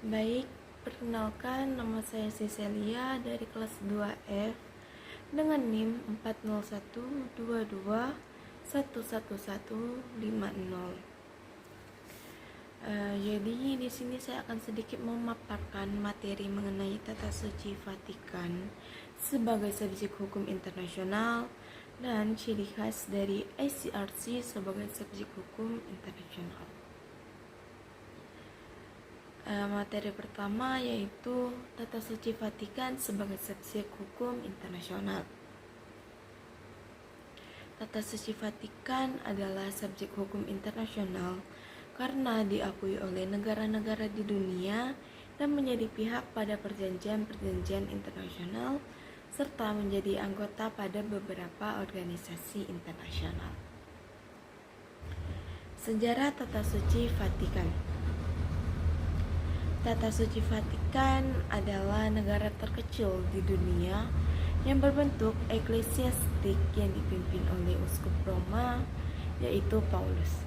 Baik, perkenalkan nama saya Cecilia dari kelas 2F dengan NIM 40122111150. Jadi di sini saya akan sedikit memaparkan materi mengenai Tata Suci Vatikan sebagai subjek hukum internasional dan ciri khas dari ICRC sebagai subjek hukum internasional. Materi pertama yaitu Tata Suci Vatikan sebagai subjek hukum internasional. Tata Suci Vatikan adalah subjek hukum internasional karena diakui oleh negara-negara di dunia dan menjadi pihak pada perjanjian-perjanjian internasional serta menjadi anggota pada beberapa organisasi internasional. Sejarah Tata Suci Vatikan. Tata Suci Vatikan adalah negara terkecil di dunia yang berbentuk eklesiastik yang dipimpin oleh Uskup Roma, yaitu Paulus.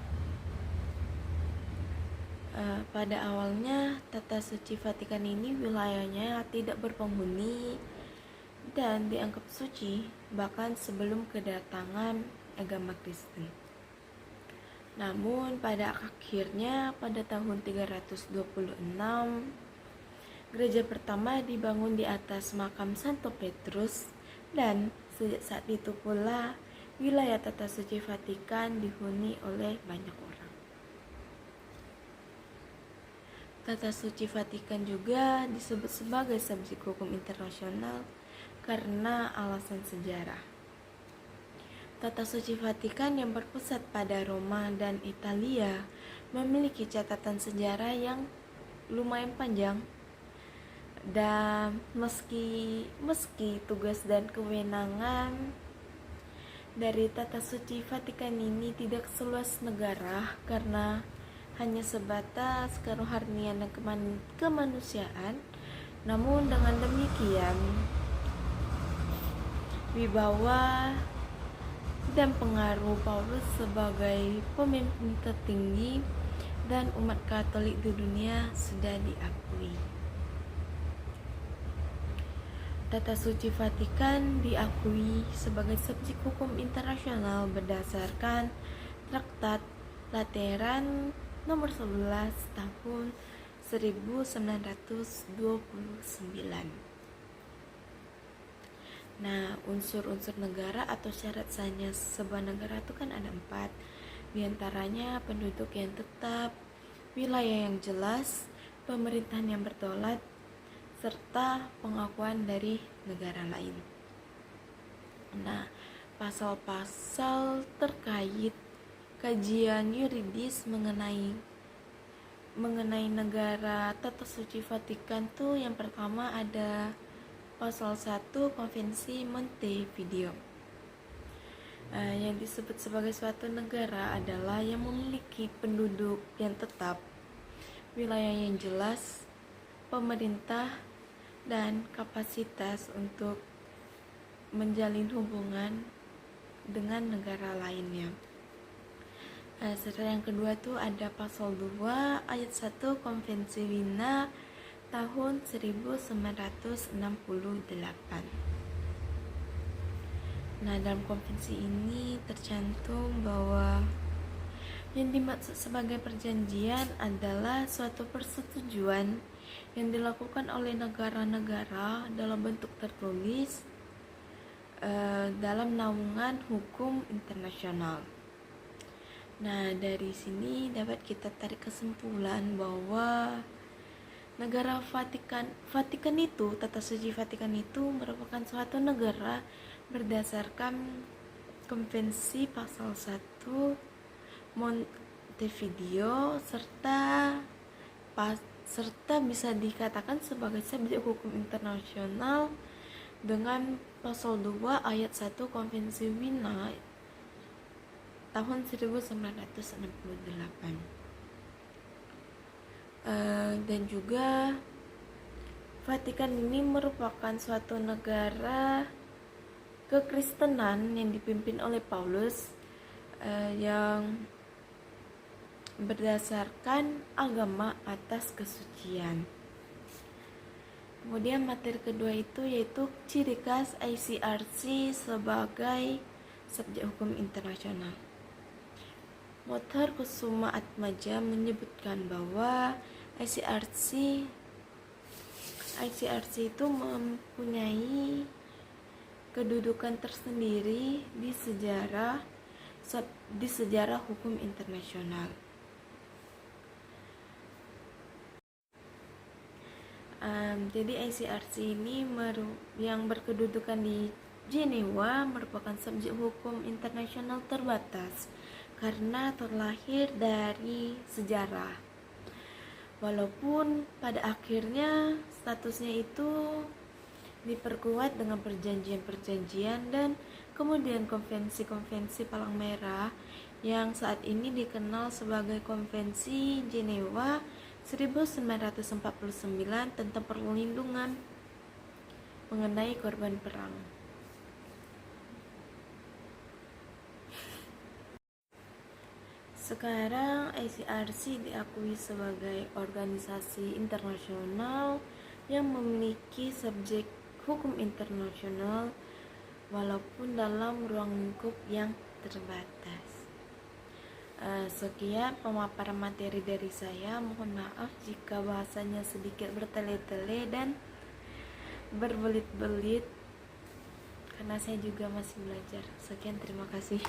Pada awalnya, Tata Suci Vatikan ini wilayahnya tidak berpenghuni dan dianggap suci bahkan sebelum kedatangan agama Kristen. Namun pada akhirnya pada tahun 326 gereja pertama dibangun di atas makam Santo Petrus dan sejak saat itu pula wilayah Tata Suci Vatikan dihuni oleh banyak orang. Tata Suci Vatikan juga disebut sebagai subjek hukum internasional karena alasan sejarah. Tata Suci Vatikan yang berpusat pada Roma dan Italia memiliki catatan sejarah yang lumayan panjang. Dan meski tugas dan kewenangan dari Tata Suci Vatikan ini tidak seluas negara karena hanya sebatas kerohanian dan kemanusiaan, namun dengan demikian wibawa dan pengaruh Paulus sebagai pemimpin tertinggi dan umat Katolik di dunia sudah diakui. Tata Suci Vatikan diakui sebagai subjek hukum internasional berdasarkan Traktat Lateran nomor 11 tahun 1929. Nah, unsur-unsur negara atau syarat sahnya sebuah negara itu kan ada 4. Di antaranya penduduk yang tetap, wilayah yang jelas, pemerintahan yang berdaulat, serta pengakuan dari negara lain. Nah, pasal-pasal terkait kajian yuridis mengenai negara Tata Suci Vatikan tuh yang pertama ada Pasal 1 Konvensi Montevideo. Yang disebut sebagai suatu negara adalah yang memiliki penduduk yang tetap, wilayah yang jelas, pemerintah, dan kapasitas untuk menjalin hubungan dengan negara lainnya. Serta yang kedua tuh ada Pasal 2 Ayat 1 Konvensi Wina tahun 1968. Nah, dalam konvensi ini tercantum bahwa yang dimaksud sebagai perjanjian adalah suatu persetujuan yang dilakukan oleh negara-negara dalam bentuk tertulis dalam naungan hukum internasional. Nah, dari sini dapat kita tarik kesimpulan bahwa negara Vatikan itu, Tata Suci Vatikan itu merupakan suatu negara berdasarkan Konvensi Pasal 1 Montevideo serta bisa dikatakan sebagai subjek hukum internasional dengan Pasal 2 Ayat 1 Konvensi Wina tahun 1968. Dan juga Vatikan ini merupakan suatu negara kekristenan yang dipimpin oleh Paulus yang berdasarkan agama atas kesucian. Kemudian materi kedua itu yaitu ciri khas ICRC sebagai subjek hukum internasional. Motor Kusuma Atmaja menyebutkan bahwa ICRC itu mempunyai kedudukan tersendiri di sejarah hukum internasional. Jadi ICRC ini yang berkedudukan di Jenewa merupakan subjek hukum internasional terbatas karena terlahir dari sejarah. Walaupun pada akhirnya statusnya itu diperkuat dengan perjanjian-perjanjian dan kemudian konvensi-konvensi Palang Merah yang saat ini dikenal sebagai Konvensi Jenewa 1949 tentang perlindungan mengenai korban perang. Sekarang ICRC diakui sebagai organisasi internasional yang memiliki subjek hukum internasional walaupun dalam ruang lingkup yang terbatas. Sekian pemaparan materi dari saya. Mohon maaf jika bahasanya sedikit bertele-tele dan berbelit-belit karena saya juga masih belajar. Sekian, terima kasih.